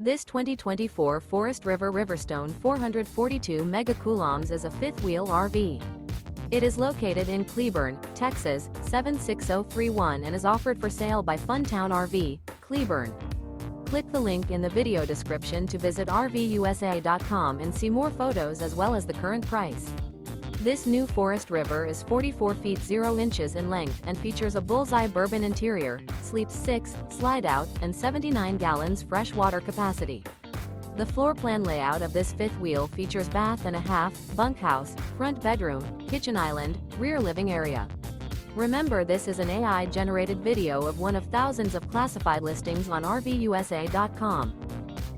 This 2024 Forest River RiverStone 442 megacoulombs is a fifth-wheel RV. It is located in Cleburne, Texas, 76031 and is offered for sale by Funtown RV, Cleburne. Click the link in the video description to visit RVUSA.com and see more photos as well as the current price. This new Forest River is 44 feet 0 inches in length and features a Bullseye Bourbon interior, sleeps 6, slide-out, and 79 gallons fresh water capacity. The floor plan layout of this fifth wheel features bath and a half, bunkhouse, front bedroom, kitchen island, rear living area. Remember, this is an AI-generated video of one of thousands of classified listings on RVUSA.com.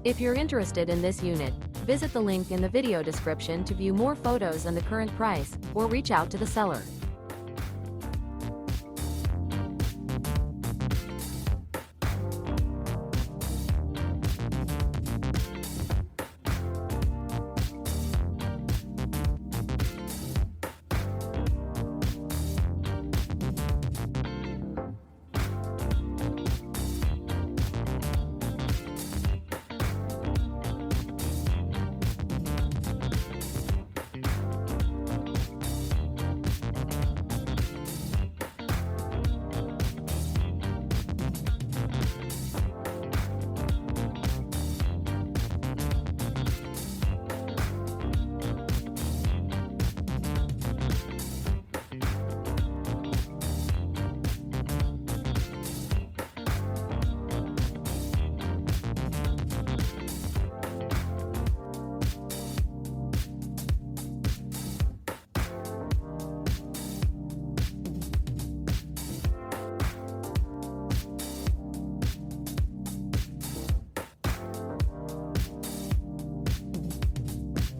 If you're interested in this unit, visit the link in the video description to view more photos and the current price, or reach out to the seller.